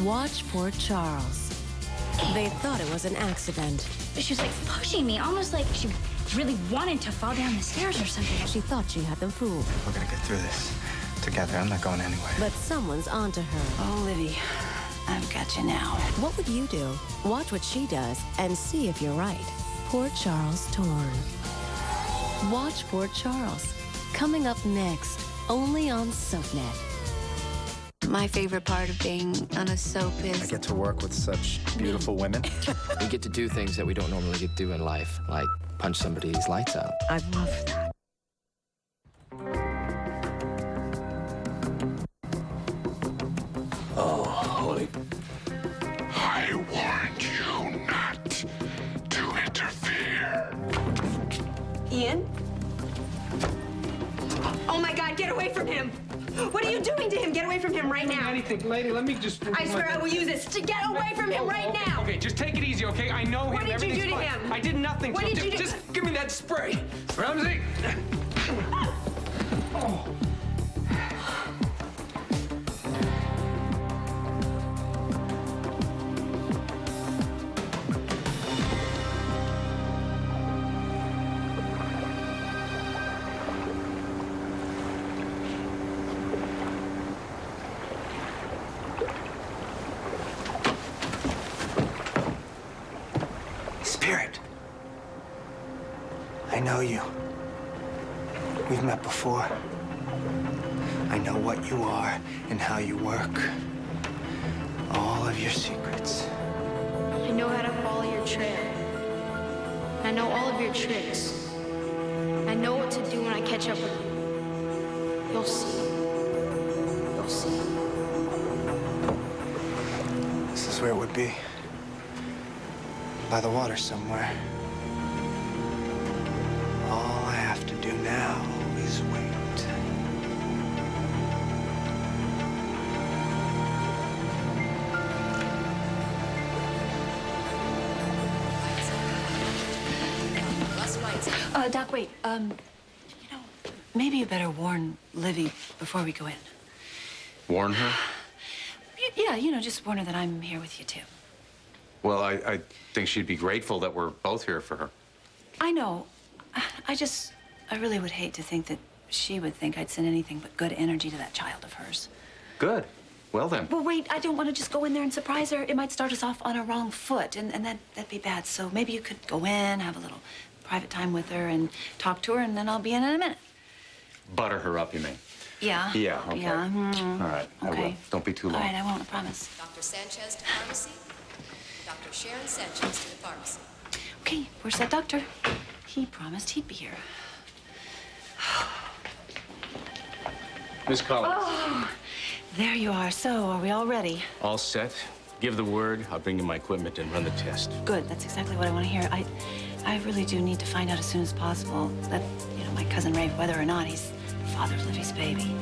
Watch poor Charles. They thought it was an accident. She was like pushing me, almost like she really wanted to fall down the stairs or something. She thought she had them fooled. We're gonna get through this together. I'm not going anywhere. But someone's onto her. Oh, Livy, I've got you now. What would you do? Watch what she does and see if you're right. Poor Charles Torn. Watch Poor Charles. Coming up next, only on SoapNet. My favorite part of being on a soap is... I get to work with such beautiful women. We get to do things that we don't normally get to do in life, like punch somebody's lights out. I love that. Oh, holy... I warned you not to interfere. Ian? Oh my God, get away from him! What are you doing to him? Get away from him right now. Anything, lady, let me just... I swear I will use this to get away from him right now. Okay, just take it easy, okay? I know him. What did you do to fine. him? I did nothing. What so did you do? Just give me that spray. Ramsey! Oh. Spirit. I know you. We've met before. I know what you are and how you work. All of your secrets. I know how to follow your trail. I know all of your tricks. I know what to do when I catch up with you. You'll see. You'll see. This is where it would be. By the water somewhere. All I have to do now is wait. Doc, wait. Maybe you better warn Livy before we go in. Warn her? Yeah, just warn her that I'm here with you, too. Well, I think she'd be grateful that we're both here for her. I know. I really would hate to think that she would think I'd send anything but good energy to that child of hers. Good. Well, then. Well, wait, I don't want to just go in there and surprise her. It might start us off on a wrong foot, and that'd be bad. So maybe you could go in, have a little private time with her, and talk to her, and then I'll be in a minute. Butter her up, you mean? Yeah. Yeah, okay. Yeah. All right, I will. Okay. Don't be too long. All right, I won't, I promise. Dr. Sanchez to pharmacy. Dr. Sharon Sanchez to the pharmacy. Okay, where's that doctor? He promised he'd be here. Miss Collins. Oh, there you are. So, are we all ready? All set. Give the word. I'll bring you my equipment and run the test. Good. That's exactly what I want to hear. I really do need to find out as soon as possible that, my cousin Ray, whether or not he's the father of Livy's baby.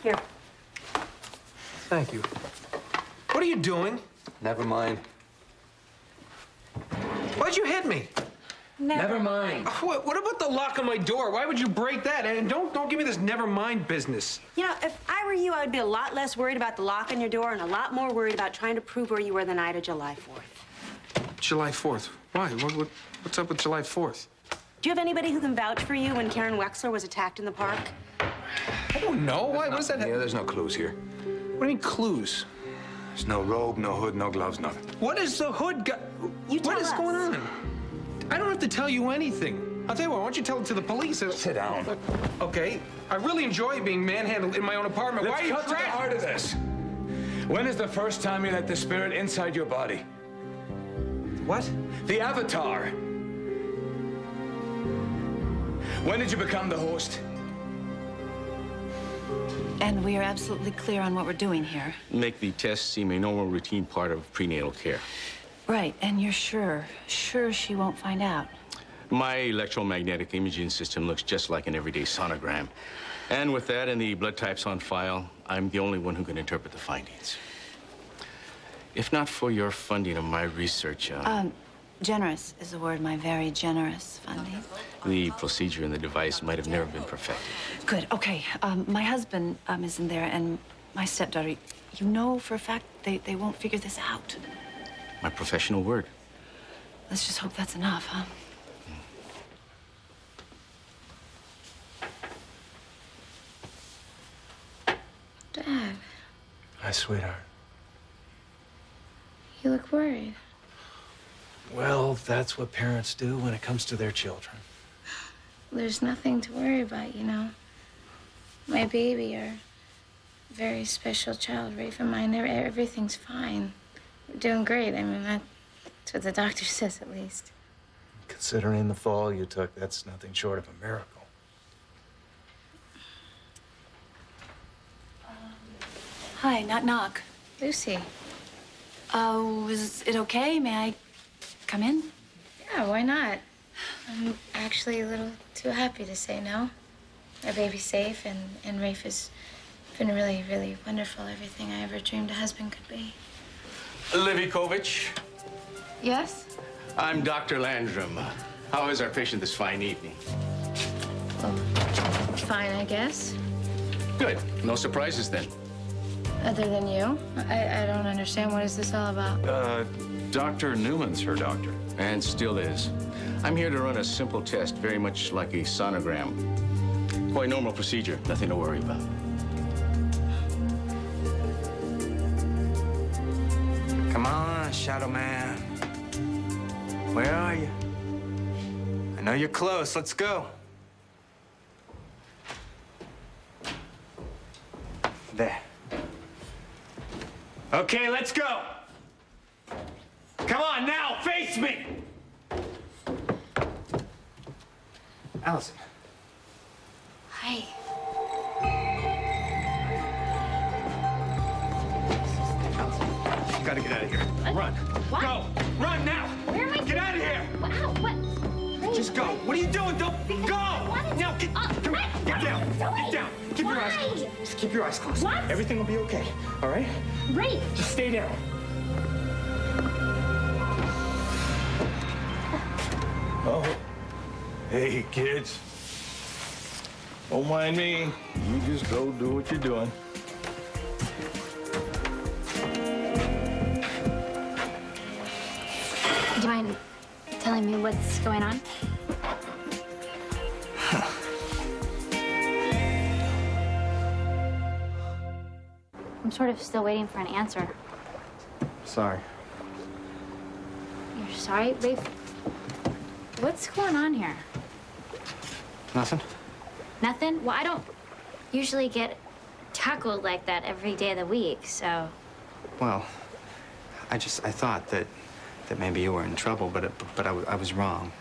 Here. Thank you. What are you doing? Never mind. Why'd you hit me? Never mind. What about the lock on my door? Why would you break that? And don't give me this never mind business. If I were you, I would be a lot less worried about the lock on your door and a lot more worried about trying to prove where you were the night of July 4th. July 4th? Why? What's up with July 4th? Do you have anybody who can vouch for you when Karen Wexler was attacked in the park? I don't know. Why? What does that have? Yeah, there's no clues here. What do you mean clues? There's no robe, no hood, no gloves, nothing. What is the hood got? You tell What is us. going on? I don't have to tell you anything. I'll tell you what, why don't you tell it to the police? Sit down. Okay. I really enjoy being manhandled in my own apartment. Let's Why are you cut to the heart of this. When is the first time you let the spirit inside your body? What? The avatar. When did you become the host? And we are absolutely clear on what we're doing here. Make the test seem a normal routine part of prenatal care. Right, and you're sure she won't find out? My electromagnetic imaging system looks just like an everyday sonogram. And with that and the blood types on file, I'm the only one who can interpret the findings. If not for your funding of my research, Generous is the word, my very generous funding. the procedure and the device might have never been perfected. Good, okay. My husband is in there, and my stepdaughter. You know for a fact they won't figure this out. My professional word. Let's just hope that's enough, huh? Dad, Hi, sweetheart. you look worried. Well, that's what parents do when it comes to their children. There's nothing to worry about, you know. My baby, our very special child, Rafe and mine, everything's fine. We're doing great. I mean, that's what the doctor says, at least. Considering the fall you took, that's nothing short of a miracle. Hi, knock. Lucy. Is it okay? May I come in? Yeah, why not? I'm actually a little too happy to say no. Our baby's safe, and Rafe has been really, really wonderful. Everything I ever dreamed a husband could be. Livikovich, Yes? I'm Dr. Landrum. How is our patient this fine evening? Well, fine, I guess. Good. No surprises then. Other than you? I don't understand. What is this all about? Dr. Newman's her doctor. And still is. I'm here to run a simple test, very much like a sonogram. Quite normal procedure, nothing to worry about. Come on, Shadow Man. Where are you? I know you're close. Let's go. There. Okay, let's go. Come on, now, face me. Allison. Hi. You gotta get out of here. Run. What? Go. Run now. Where am I? Get out of here. Ow, what? Just go. What are you doing? Don't go. Now, get down. Get down. Keep your eyes closed. Just keep your eyes closed. What? Everything will be okay. All right? Rafe! Just stay down. Oh. Hey, kids. Don't mind me. You just go do what you're doing. Do you mind telling me what's going on? I'm sort of still waiting for an answer. Sorry. You're sorry, Rafe? What's going on here? Nothing? Nothing? Well, I don't usually get tackled like that every day of the week, so... Well, I thought that maybe you were in trouble, but I was wrong.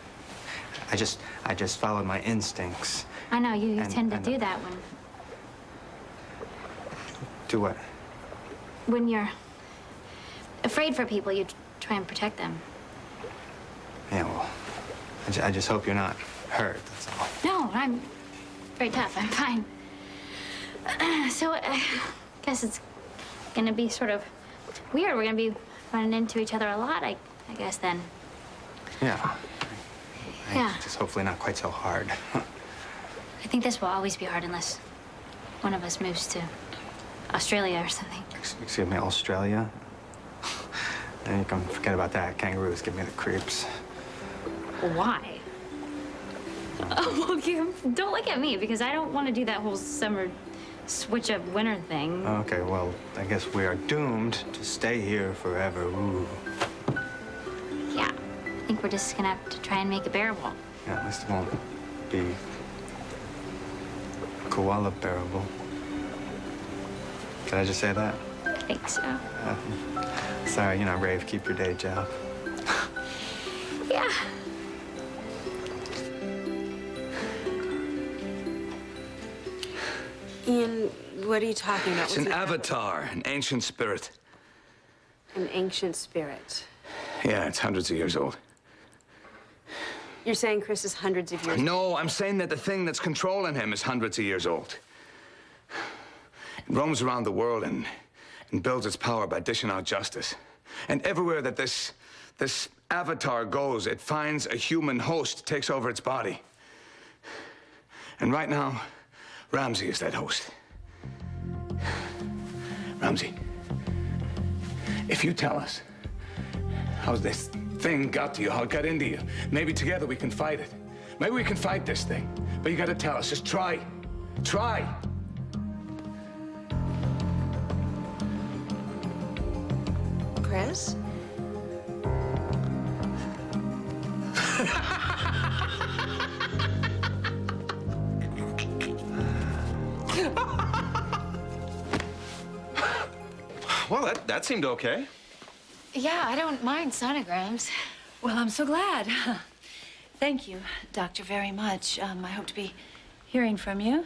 I just followed my instincts. I know, you tend to do that when... Do what? When you're afraid for people, you try and protect them. Yeah, well, I just hope you're not hurt, that's all. No, I'm very tough. I'm fine. So, I guess it's gonna be sort of weird. We're gonna be running into each other a lot, I guess, then. Yeah. Yeah. Just hopefully not quite so hard. I think this will always be hard unless one of us moves to Australia or something. Excuse me, Australia? You can forget about that. Kangaroos give me the creeps. Why? Oh, well, don't look at me, because I don't want to do that whole summer switch up winter thing. Okay, well, I guess we are doomed to stay here forever. Ooh. Yeah, I think we're just gonna have to try and make it bearable. Yeah, at least it won't be koala bearable. Did I just say that? I think so. Sorry, Rave, keep your day job. Yeah. Ian, what are you talking about? It's an avatar, an ancient spirit. An ancient spirit. Yeah, it's hundreds of years old. You're saying Chris is hundreds of years old? No, I'm saying that the thing that's controlling him is hundreds of years old. It roams around the world and builds its power by dishing out justice. And everywhere that this avatar goes, it finds a human host, takes over its body. And right now, Ramsey is that host. Ramsey, if you tell us how this thing got to you, how it got into you, maybe together we can fight it. Maybe we can fight this thing. But you gotta tell us, just try. Try. Chris? Well, that seemed okay. Yeah, I don't mind sonograms. Well, I'm so glad. Thank you, Doctor, very much. I hope to be hearing from you.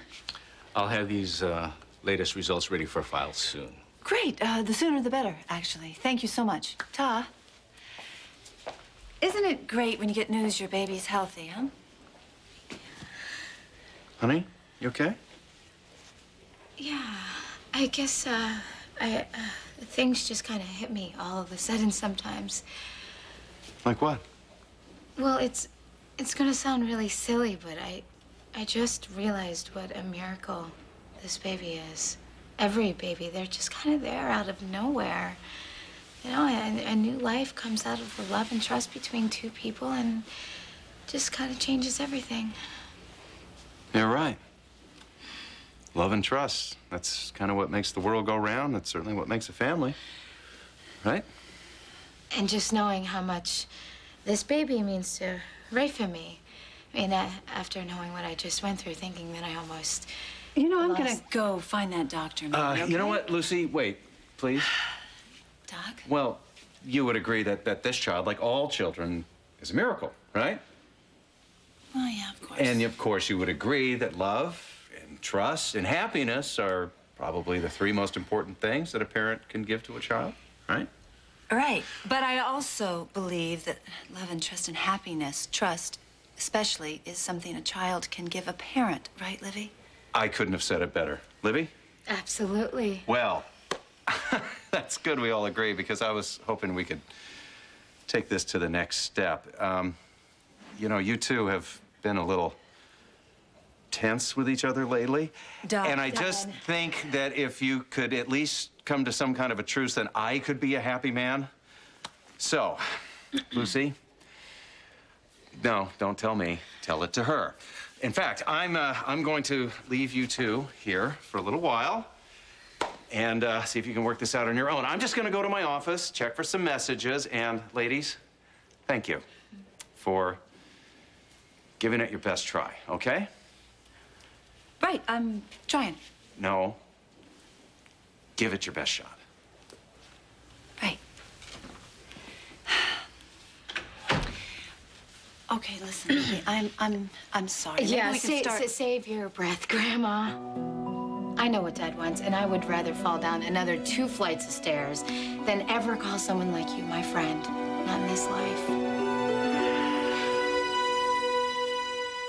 I'll have these latest results ready for files soon. Great. The sooner the better, actually. Thank you so much. Ta. Isn't it great when you get news your baby's healthy, huh? Honey, you okay? Yeah, I guess, things just kind of hit me all of a sudden sometimes. Like what? Well, it's gonna sound really silly, but I just realized what a miracle this baby is. Every baby, they're just kind of there out of nowhere. And a new life comes out of the love and trust between two people and just kind of changes everything. You're right. Love and trust. That's kind of what makes the world go round. That's certainly what makes a family. Right? And just knowing how much this baby means to Ray for me. I mean, after knowing what I just went through, thinking that I almost I'm gonna go find that doctor now. You know what, Lucy? Wait, please. Doc? Well, you would agree that this child, like all children, is a miracle, right? Oh, yeah, of course. And of course, you would agree that love and trust and happiness are probably the three most important things that a parent can give to a child, right? Right. But I also believe that love and trust and happiness, trust especially, is something a child can give a parent. Right, Livy? I couldn't have said it better. Libby? Absolutely. Well, that's good we all agree, because I was hoping we could take this to the next step. You two have been a little tense with each other lately. Doc, and I just think that if you could at least come to some kind of a truce, then I could be a happy man. So, Lucy, no, don't tell me. Tell it to her. In fact, I'm going to leave you two here for a little while and see if you can work this out on your own. I'm just going to go to my office, check for some messages, and ladies, thank you for giving it your best try, okay? Right, I'm trying. No. Give it your best shot. Right. Okay, listen, Livy, I'm sorry. Maybe Yeah, we can start... save your breath, Grandma. I know what Dad wants, and I would rather fall down another 2 flights of stairs than ever call someone like you my friend. Not in this life.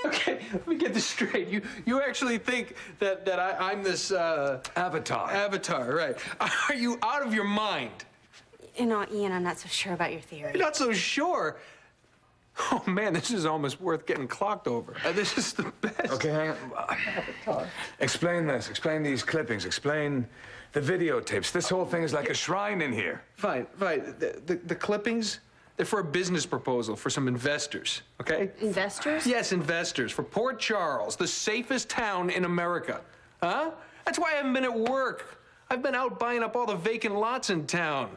Okay, let me get this straight. You actually think that I'm this Avatar. Avatar, right? Are you out of your mind? Ian, I'm not so sure about your theory. You're not so sure. Oh man, this is almost worth getting clocked over. This is the best. Okay, hang on. Explain this. Explain these clippings. Explain the videotapes. This whole thing is like a shrine in here. Fine. The clippings, they're for a business proposal for some investors, okay? Investors? Yes, investors. For Port Charles, the safest town in America. Huh? That's why I haven't been at work. I've been out buying up all the vacant lots in town.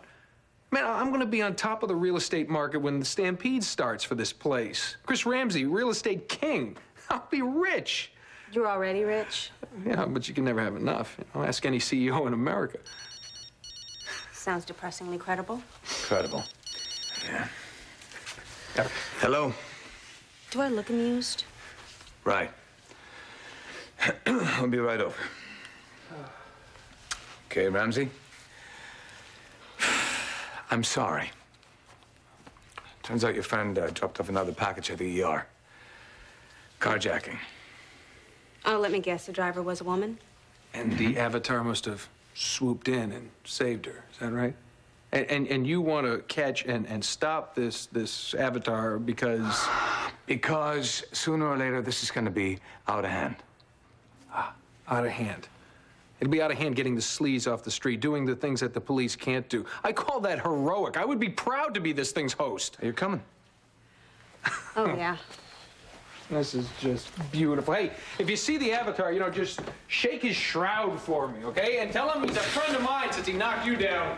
Man, I'm gonna be on top of the real estate market when the stampede starts for this place. Chris Ramsey, real estate king. I'll be rich. You're already rich. Yeah, but you can never have enough. You know, ask any CEO in America. Sounds depressingly credible. Incredible. Yeah. Hello? Do I look amused? Right. I'll be right over. Okay, Ramsey? I'm sorry. Turns out your friend dropped off another package at the ER. Carjacking. Oh, let me guess. The driver was a woman? And the Avatar must have swooped in and saved her. Is that right? And you want to catch and stop this Avatar because... Because sooner or later, this is going to be out of hand. Out of hand. It'll be out of hand getting the sleaze off the street, doing the things that the police can't do. I call that heroic. I would be proud to be this thing's host. Are you coming? Oh, yeah. This is just beautiful. Hey, if you see the Avatar, you know, just shake his shroud for me, okay? And tell him he's a friend of mine since he knocked you down.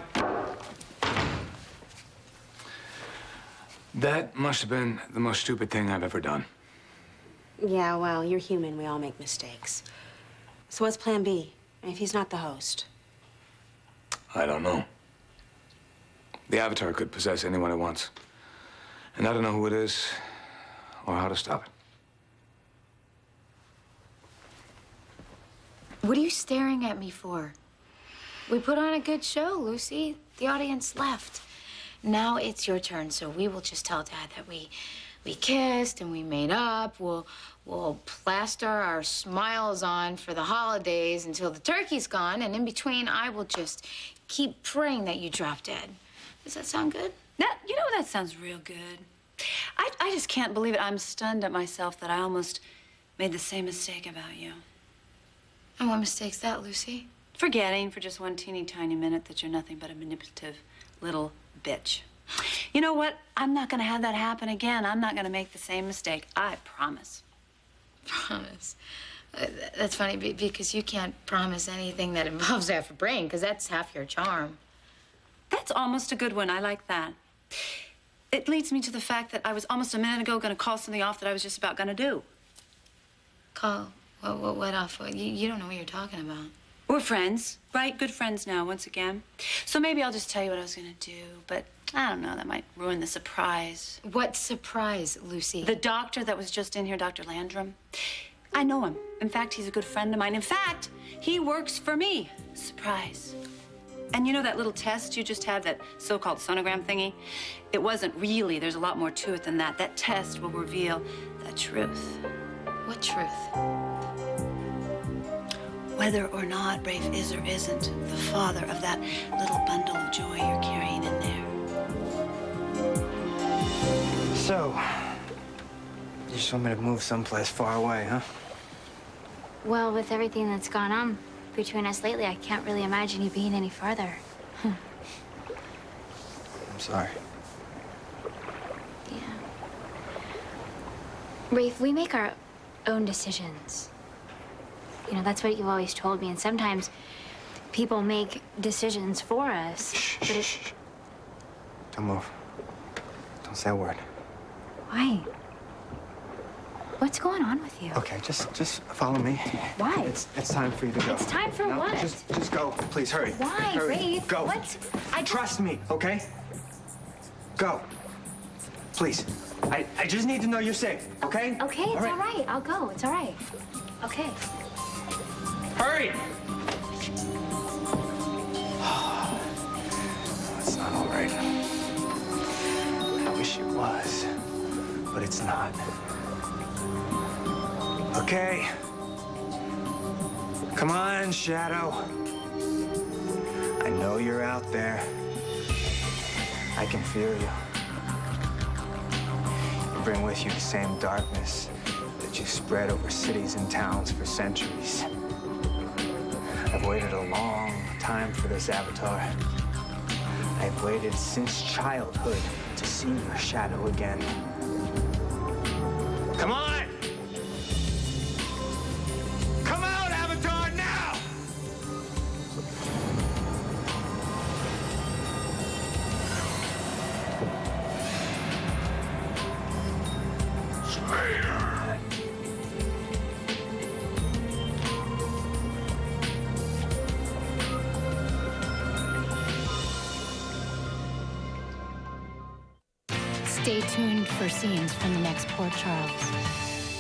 That must have been the most stupid thing I've ever done. Yeah, well, you're human. We all make mistakes. So what's plan B? If he's not the host? I don't know. The Avatar could possess anyone it wants. And I don't know who it is or how to stop it. What are you staring at me for? We put on a good show, Lucy. The audience left. Now it's your turn, so we will just tell Dad that we kissed and we made up. We'll plaster our smiles on for the holidays until the turkey's gone, and in between, I will just keep praying that you drop dead. Does that sound good? You know, that sounds real good. I just can't believe it. I'm stunned at myself that I almost made the same mistake about you. And what mistake's that, Lucy? Forgetting for just one teeny tiny minute that you're nothing but a manipulative little bitch. You know what? I'm not gonna have that happen again. I'm not gonna make the same mistake. I promise. Promise? That's funny because you can't promise anything that involves half a brain because that's half your charm. That's almost a good one. I like that. It leads me to the fact that I was almost a minute ago gonna call something off that I was just about gonna do. Call? What off? You don't know what you're talking about. We're friends, right? Good friends now, once again. So maybe I'll just tell you what I was gonna do, but I don't know, that might ruin the surprise. What surprise, Lucy? The doctor that was just in here, Dr. Landrum. I know him. In fact, he's a good friend of mine. In fact, he works for me. Surprise. And you know that little test you just had, that so-called sonogram thingy? It wasn't really. There's a lot more to it than that. That test will reveal the truth. What truth? Whether or not Rafe is or isn't the father of that little bundle of joy you're carrying in there. So, you just want me to move someplace far away, huh? Well, with everything that's gone on between us lately, I can't really imagine you being any farther. I'm sorry. Yeah. Rafe, we make our own decisions. You know, that's what you've always told me, and sometimes people make decisions for us. Shh. Don't move. Don't say a word. Why? What's going on with you? Okay, just follow me. Why? It's time for you to go. It's time for No, what? Just go, please. Hurry. Why, Hurry. Rafe? Go. What? Trust me, okay? Go. Please. I just need to know you're safe, okay? Okay, it's all right. I'll go. It's all right. Okay. Hurry! It's not all right. I wish it was, but it's not. Okay. Come on, Shadow. I know you're out there. I can feel you. You bring with you the same darkness that you've spread over cities and towns for centuries. I've waited a long time for this Avatar. I've waited since childhood to see your shadow again. Come on! Come out, Avatar, now! Stay tuned for scenes from the next Port Charles.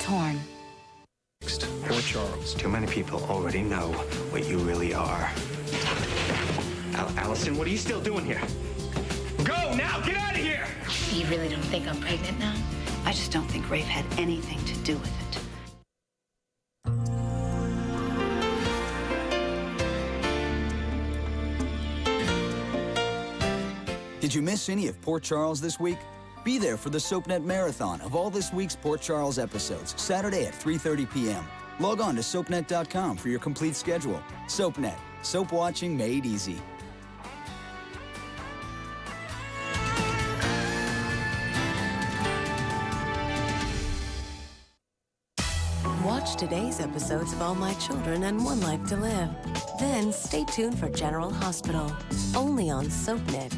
Torn. Port Charles. Too many people already know what you really are. Allison, what are you still doing here? Go now! Get out of here! You really don't think I'm pregnant now? I just don't think Rafe had anything to do with it. Did you miss any of Port Charles this week? Be there for the SoapNet marathon of all this week's Port Charles episodes, Saturday at 3:30 p.m. Log on to soapnet.com for your complete schedule. SoapNet, soap watching made easy. Watch today's episodes of All My Children and One Life to Live. Then stay tuned for General Hospital, only on SoapNet.